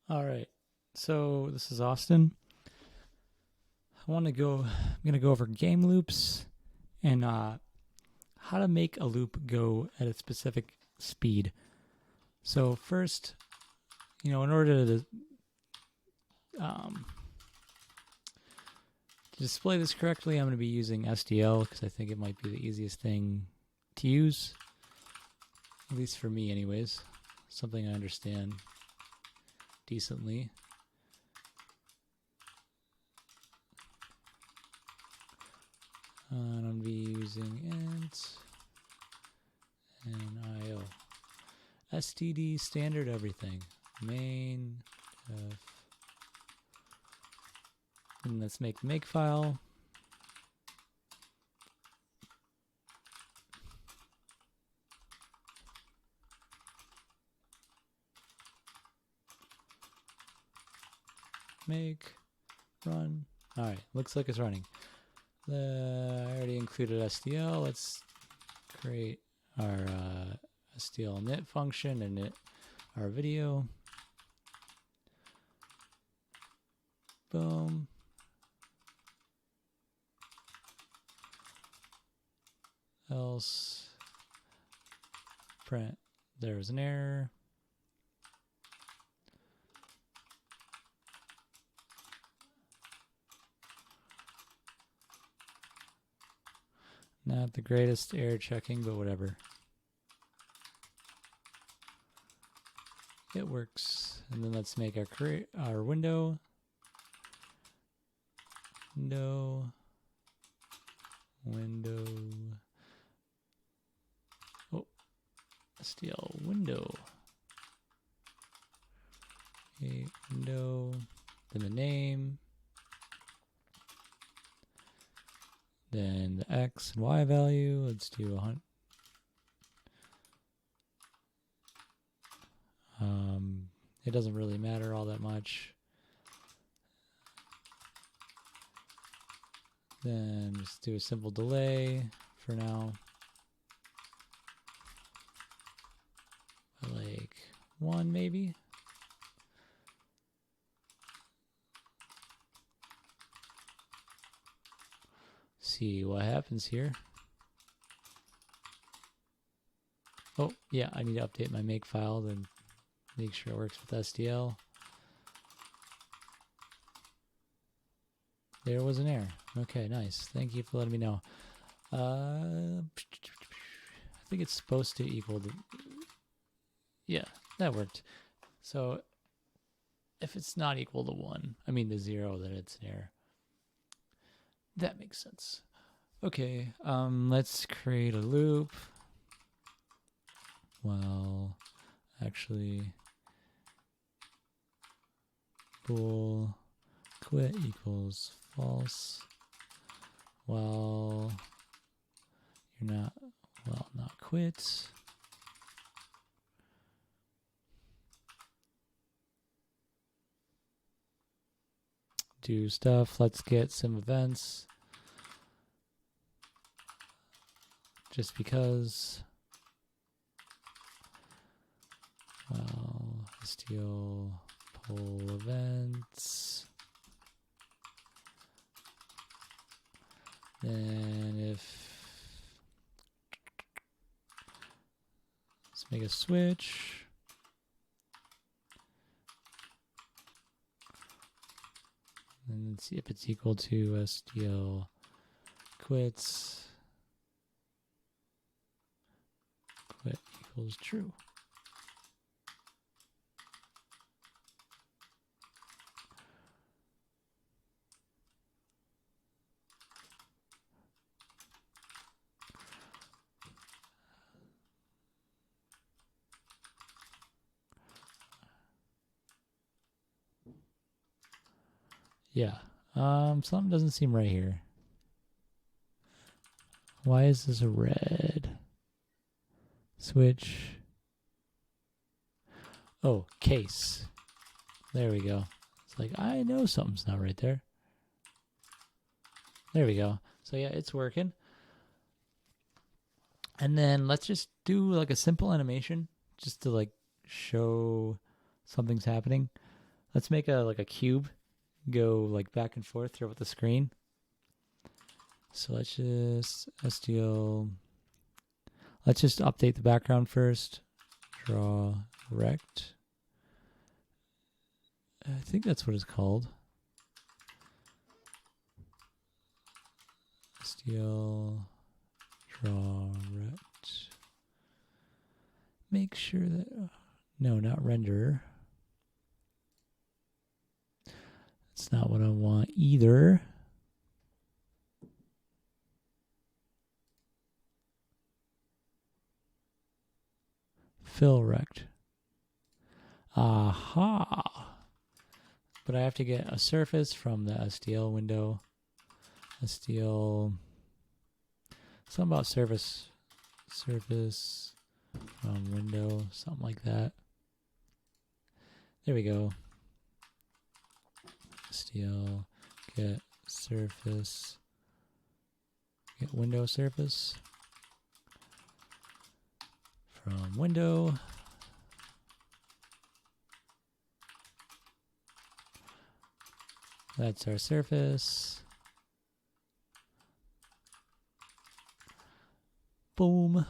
All right. So this is Austin. I'm gonna go over game loops and how to make a loop go at a specific speed. So first, in order um, to display this correctly, I'm going to be using SDL because I think it might be the easiest thing to use, at least for me anyways. Something I understand decently. And I'm going to be using int and IO. STD standard everything. Main F. And let's make the makefile. Make, run. All right, looks like it's running. I already included SDL. Let's create our SDL init function and init our video. Boom. Else print. There's an error. Not the greatest error checking, but whatever. It works. And then let's make our window. Window. Oh, STL window. A window. Then the name. Then the X and Y value. Let's do 100. It doesn't really matter all that much. Then just do a simple delay for now. Like 1 maybe. See what happens here. Oh, yeah, I need to update my makefile to make sure it works with SDL. There was an error. Okay, nice. Thank you for letting me know. I think it's supposed to equal the... Yeah, that worked. So if it's not equal to 1, I mean to 0, then it's an error. That makes sense. Okay, let's create a loop. Well, actually, bool quit equals false. Well, you're not, well, not quit. Do stuff. Let's get some events. Just because. Well, steal poll events. Then let's make a switch. And let's see if it's equal to SDL quits. Quit equals true. Yeah. Something doesn't seem right here. Why is this a red? Switch. Oh, case. There we go. It's like, I know something's not right there. There we go. So yeah, it's working. And then let's just do like a simple animation just to like show something's happening. Let's make a like a cube go like back and forth throughout the screen. So let's just STL. Let's just update the background first. Draw rect. I think that's what it's called. STL draw rect. Make sure that no, not render. That's not what I want either. Fill rect. Aha. But I have to get a surface from the STL window. STL. Something about surface. Surface from window. Something like that. There we go. STL. Get surface. Get window surface. From window. That's our surface. Boom.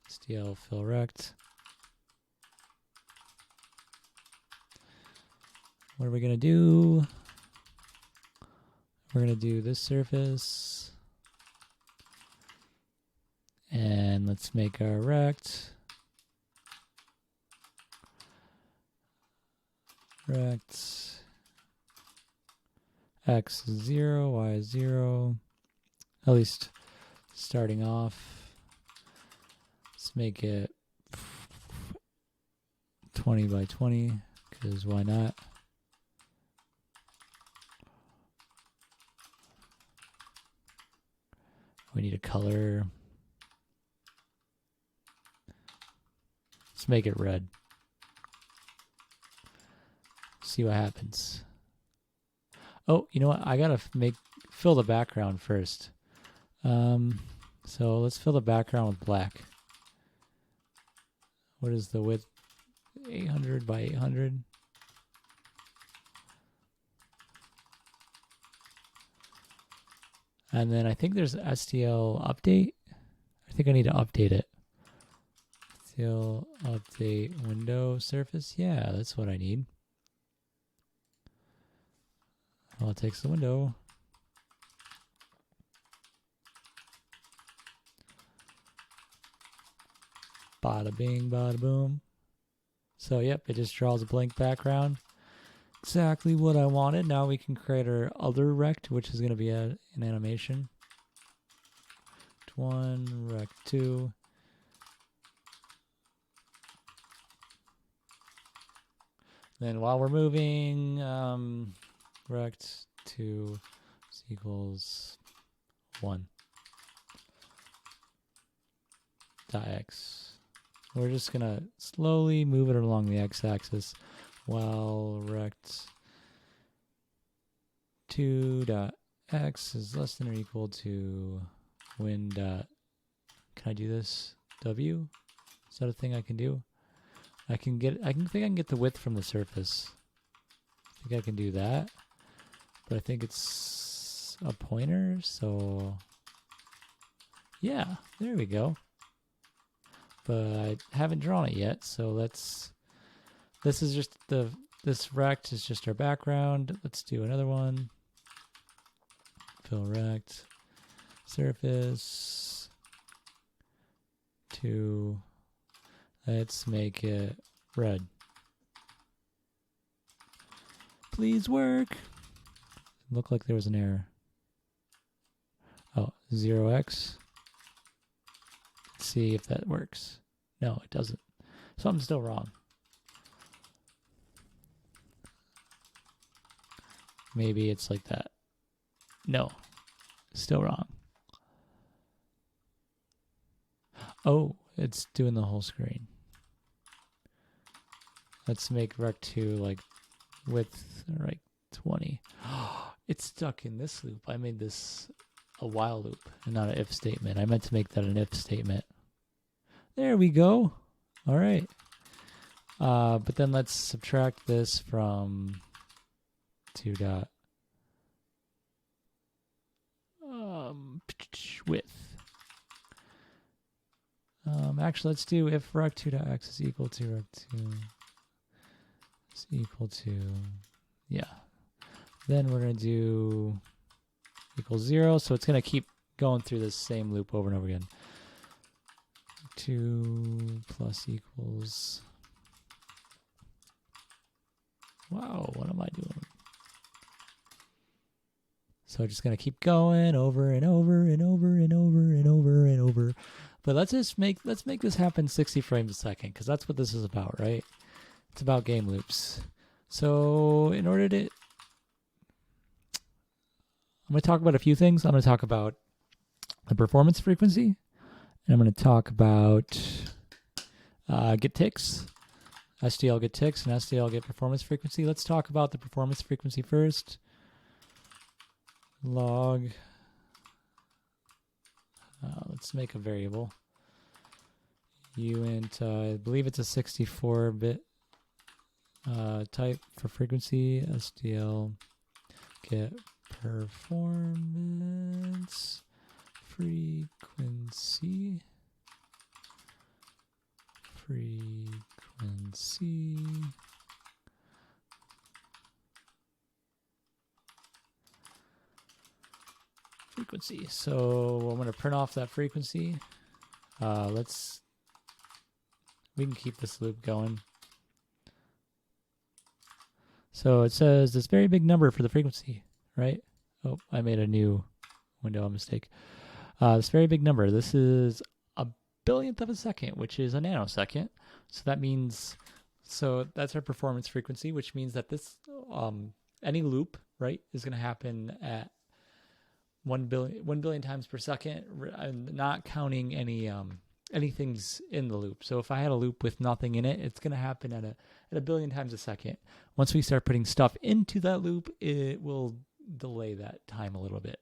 STL fill rect. What are we going to do? We're going to do this surface. And let's make our rect. Rect. X 0, Y 0. At least starting off. Let's make it 20 by 20, because why not? We need a color. Let's make it red. See what happens. Oh, you know what? I gotta fill the background first. So let's fill the background with black. What is the width? 800 by 800. And then I think there's STL update. I think I need to update it. STL update window surface. Yeah, that's what I need. Well, it takes the window. Bada bing, bada boom. So, yep, it just draws a blank background. Exactly what I wanted. Now we can create our other rect, which is going to be an animation. Rect 1, rect 2. Then while we're moving, rect 2 equals 1. Dot x. We're just going to slowly move it along the x-axis while rect 2 dot x is less than or equal to win dot. Can I do this? W? Is that a thing I can do? I think I can get the width from the surface. I think I can do that. But I think it's a pointer, so yeah, there we go. But I haven't drawn it yet, so this is just this rect is just our background. Let's do another one. Fill rect, surface, 2. Let's make it red. Please work. Looked like there was an error. Oh, 0x. Let's see if that works. No, it doesn't. Something's still wrong. Maybe it's like that. No, still wrong. Oh, it's doing the whole screen. Let's make rect 2 like width like 20. It's stuck in this loop. I made this a while loop and not an if statement. I meant to make that an if statement. There we go. All right. But then let's subtract this from 2 dot width. Actually, let's do if rect2.x is equal to rect2 is equal to, yeah. Then we're going to do equals 0. So it's going to keep going through this same loop over and over again. 2 plus equals, wow, what am I doing? So just going to keep going over and over and over and over and over and over. But let's make this happen 60 frames a second, because that's what this is about, right? It's about game loops. So in order to, I'm going to talk about a few things. I'm going to talk about the performance frequency, and I'm going to talk about get ticks, SDL get ticks, and SDL get performance frequency. Let's talk about the performance frequency first. Log, let's make a variable. Uint, I believe it's a 64-bit type for frequency. SDL get performance frequency. Frequency. So I'm going to print off that frequency. We can keep this loop going. So it says this very big number for the frequency, right? Oh, I made a new window mistake. This very big number. This is a billionth of a second, which is a nanosecond. So that means, so that's our performance frequency, which means that this, any loop, right, is going to happen at 1 billion times per second. I'm not counting any things in the loop. So if I had a loop with nothing in it, it's going to happen at a billion times a second. Once we start putting stuff into that loop, it will delay that time a little bit.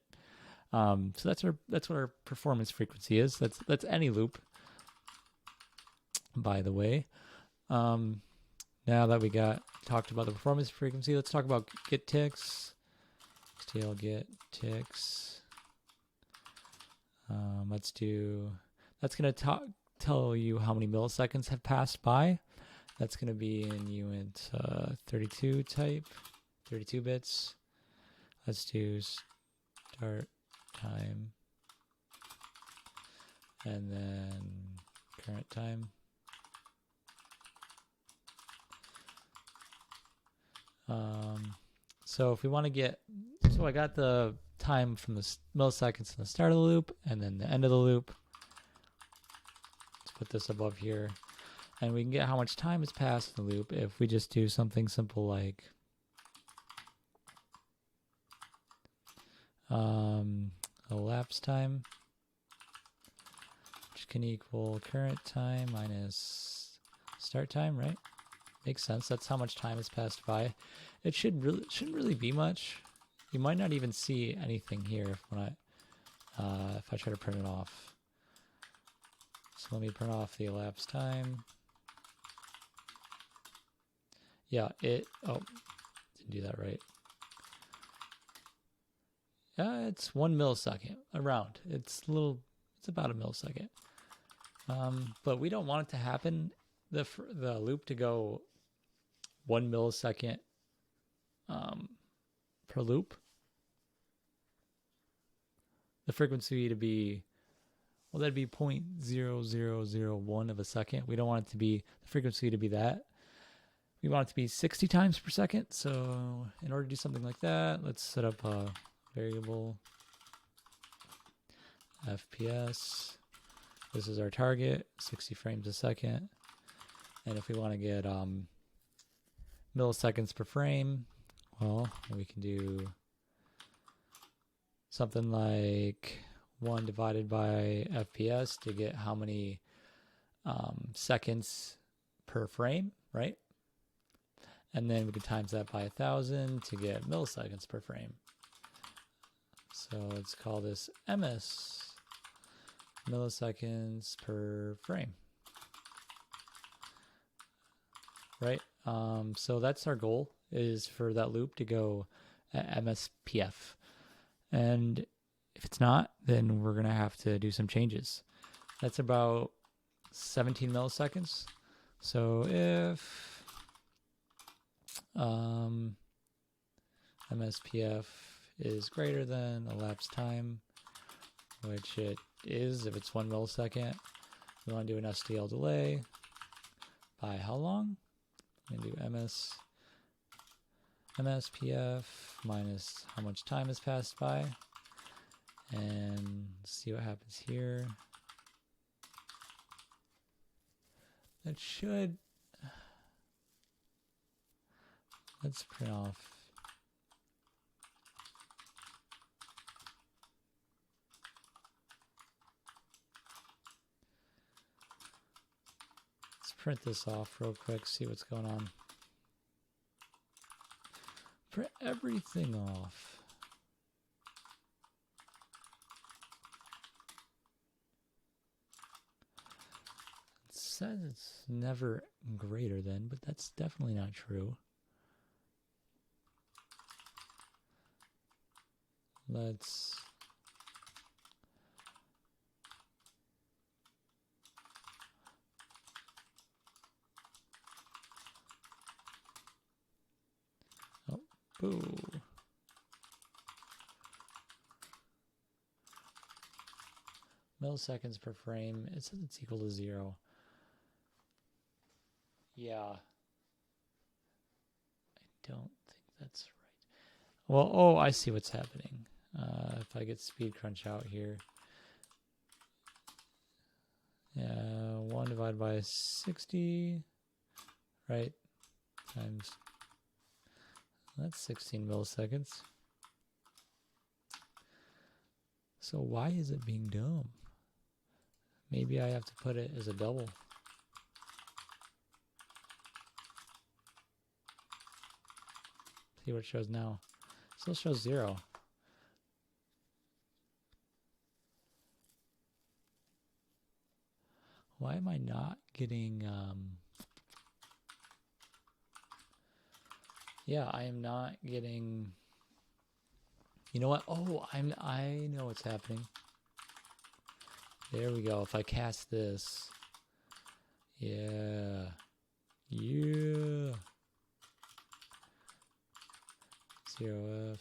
So that's what our performance frequency is. That's any loop, by the way. Now that we talked about the performance frequency, let's talk about get ticks. Still get ticks. That's going to tell you how many milliseconds have passed by. That's going to be in uint 32 type, 32 bits. Let's do start time and then current time. So if we want to get, so I got the time from the milliseconds from the start of the loop and then the end of the loop. Let's put this above here. And we can get how much time has passed in the loop if we just do something simple like elapsed time, which can equal current time minus start time, right? Makes sense. That's how much time has passed by. It shouldn't really be much. You might not even see anything here if I try to print it off. So let me print off the elapsed time. Yeah, didn't do that right. It's 1 millisecond around. It's about a millisecond. But we don't want it to happen. The loop to go 1 millisecond per loop. The frequency to be, well, that'd be 0.0001 of a second. We don't want it to be the frequency to be that. We want it to be 60 times per second. So in order to do something like that, let's set up a variable FPS. This is our target, 60 frames a second. And if we want to get milliseconds per frame, well, we can do something like 1 divided by FPS to get how many seconds per frame, right? And then we can times that by 1,000 to get milliseconds per frame. So let's call this MS, milliseconds per frame. right? So that's our goal, is for that loop to go at MSPF. And if it's not, then we're going to have to do some changes. That's about 17 milliseconds. So if MSPF is greater than elapsed time, which it is if it's 1 millisecond, we want to do an SDL delay by how long? I'm going to do MSPF minus how much time has passed by, and see what happens here. That should, let's print off. Let's print this off real quick, see what's going on. Print everything off. It says it's never greater than, but that's definitely not true. Let's boo. Milliseconds per frame. It says it's equal to 0. Yeah. I don't think that's right. Well, oh, I see what's happening. If I get speed crunch out here. Yeah, 1 divided by 60, right? Times, that's 16 milliseconds. So why is it being dumb? Maybe I have to put it as a double. See what it shows now. Still shows 0. Why am I not getting, yeah, I am not getting, you know what? Oh, I know what's happening. There we go. If I cast this, yeah. 0F.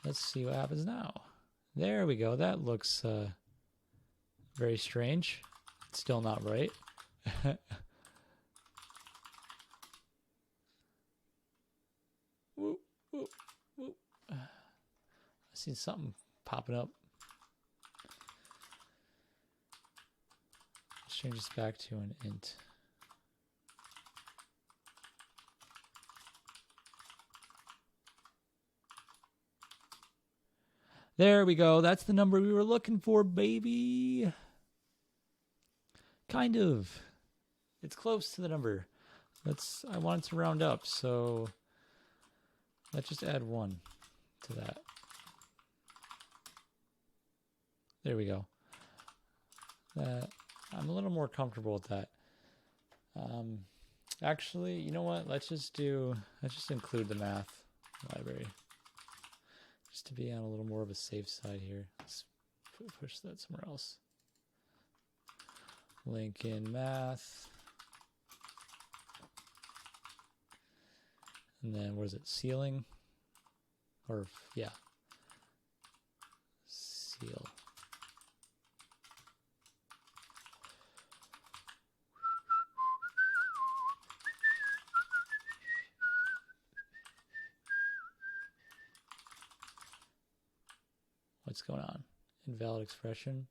Let's see what happens now. There we go. That looks very strange. It's still not right. Whoop, whoop, whoop. I see something popping up. Let's change this back to an int. There we go. That's the number we were looking for, baby. Kind of. It's close to the number. I want it to round up, so let's just add 1 to that. There we go. I'm a little more comfortable with that. Actually, you know what? Let's just include the math library. Just to be on a little more of a safe side here. Let's push that somewhere else. Link in math. And then what is it? Sealing? Or, yeah. Seal. What's going on? Invalid expression.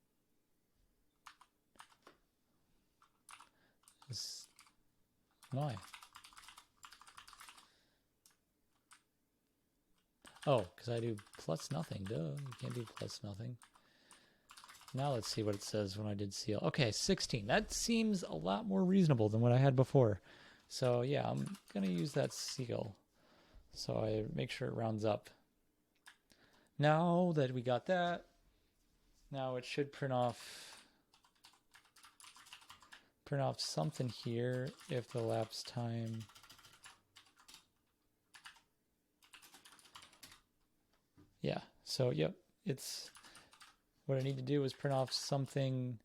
Why? Oh, because I do plus nothing. Duh, you can't do plus nothing. Now let's see what it says when I did seal. Okay, 16. That seems a lot more reasonable than what I had before. So yeah, I'm going to use that seal. So I make sure it rounds up. Now that we got that, now it should print off print off something here if the elapsed time so yep, it's what I need to do is print off something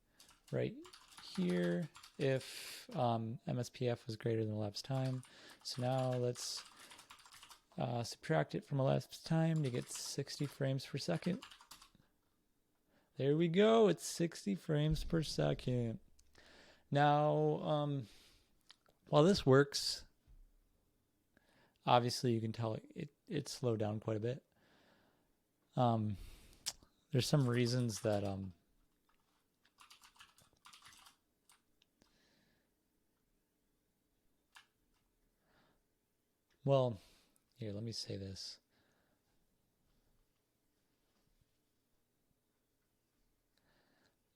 right here if MSPF was greater than elapsed time. So now let's subtract it from elapsed time to get 60 frames per second. There we go, it's 60 frames per second. Now, while this works, obviously you can tell it slowed down quite a bit. There's some reasons that well, here, let me say this.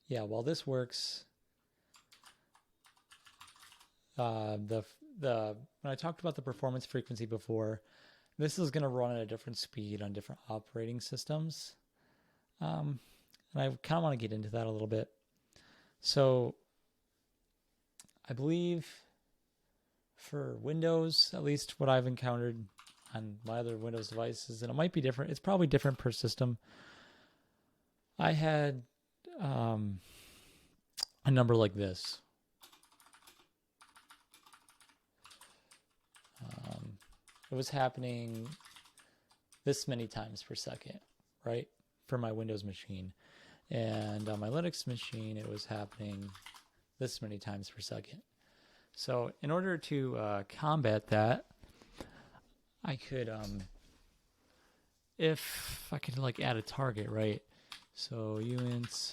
Yeah, while this works, when I talked about the performance frequency before, this is going to run at a different speed on different operating systems. And I kind of want to get into that a little bit. So I believe for Windows, at least what I've encountered on my other Windows devices, and it might be different. It's probably different per system. I had a number like this. It was happening this many times per second, right, for my Windows machine. And on my Linux machine, it was happening this many times per second. So in order to combat that, I could, if I could like add a target, right? So uint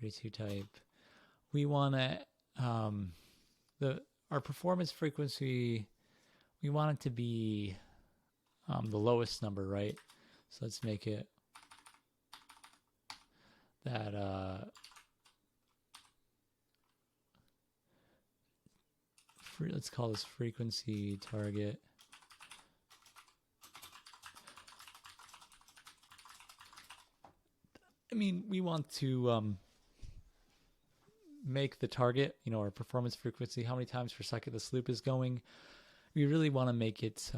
32 type, we want to, our performance frequency, we want it to be the lowest number, right? So let's make it that let's call this frequency target. I mean, we want to make the target, you know, our performance frequency, how many times per second this loop is going. We really want to make it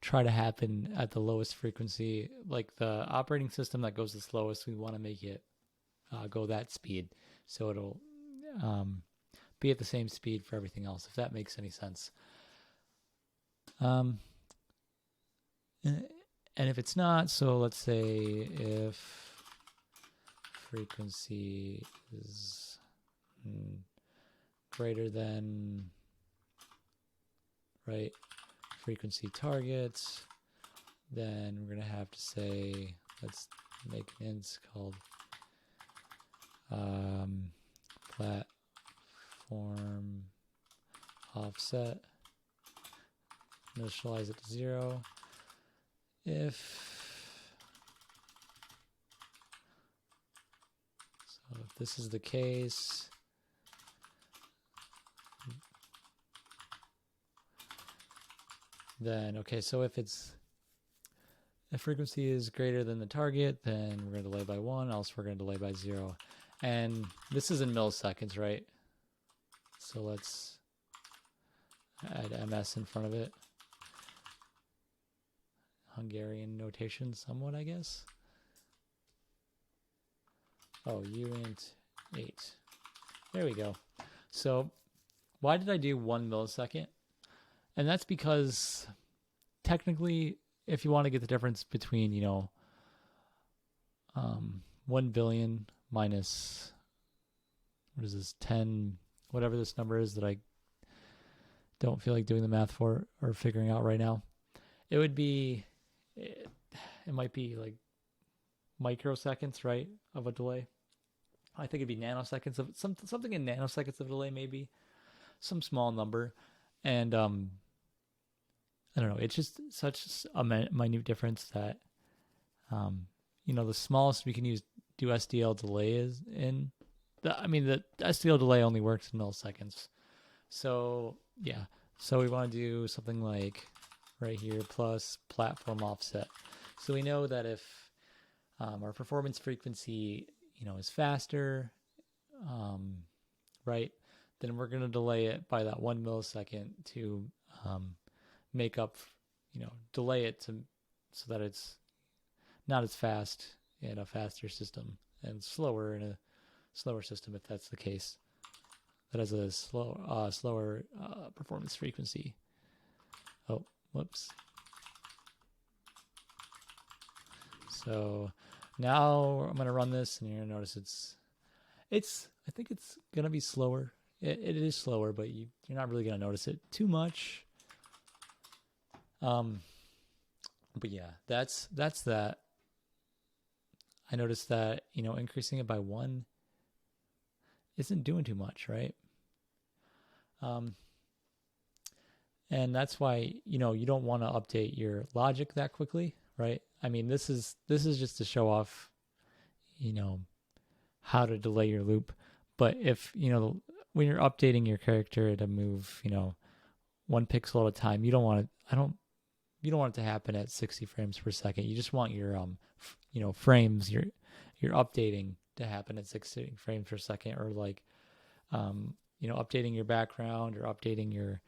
try to happen at the lowest frequency. Like the operating system that goes the slowest, we want to make it go that speed, so it'll be at the same speed for everything else, if that makes any sense. And if it's not, so let's say if frequency is greater than, right, frequency targets, then we're going to have to say, let's make an int called platform offset, initialize it to 0. If this is the case, then okay, so if frequency is greater than the target, then we're going to delay by 1, else we're going to delay by 0. And this is in milliseconds, right? So let's add ms in front of it. Hungarian notation somewhat, I guess. Oh, uint 8. There we go. So why did I do 1 millisecond? And that's because technically, if you want to get the difference between, you know, 1 billion minus, what is this, 10, whatever this number is that I don't feel like doing the math for or figuring out right now, it would be, it might be like microseconds, right, of a delay. I think it'd be nanoseconds of something in nanoseconds of delay, maybe some small number. And I don't know, it's just such a minute difference that you know, the smallest we can do SDL delay is in the SDL delay only works in milliseconds. So yeah, so we want to do something like right here plus platform offset. So we know that if our performance frequency, is faster, right, then we're going to delay it by that 1 millisecond to make up, delay it so that it's not as fast in a faster system and slower in a slower system, if that's the case. That has a slower performance frequency. Oh, whoops. So now I'm going to run this, and you're going to notice I think it's going to be slower. It is slower, but you're not really going to notice it too much. But yeah, that's that. I noticed that, increasing it by 1 isn't doing too much, right? And that's why, you don't want to update your logic that quickly, right? I mean, this is just to show off, how to delay your loop. But if, when you're updating your character to move, 1 pixel at a time, you don't want it to happen at 60 frames per second. You just want your, frames, you're updating to happen at 60 frames per second, or like, updating your background or updating your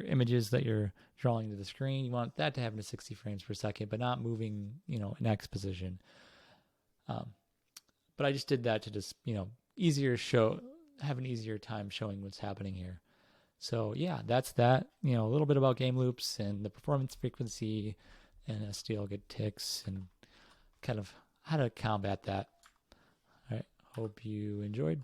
images that you're drawing to the screen. You want that to happen at 60 frames per second, but not moving, in X position. But I just did that to just, have an easier time showing what's happening here. So yeah, that's that. A little bit about game loops and the performance frequency and STL get ticks and kind of how to combat that. All right. Hope you enjoyed.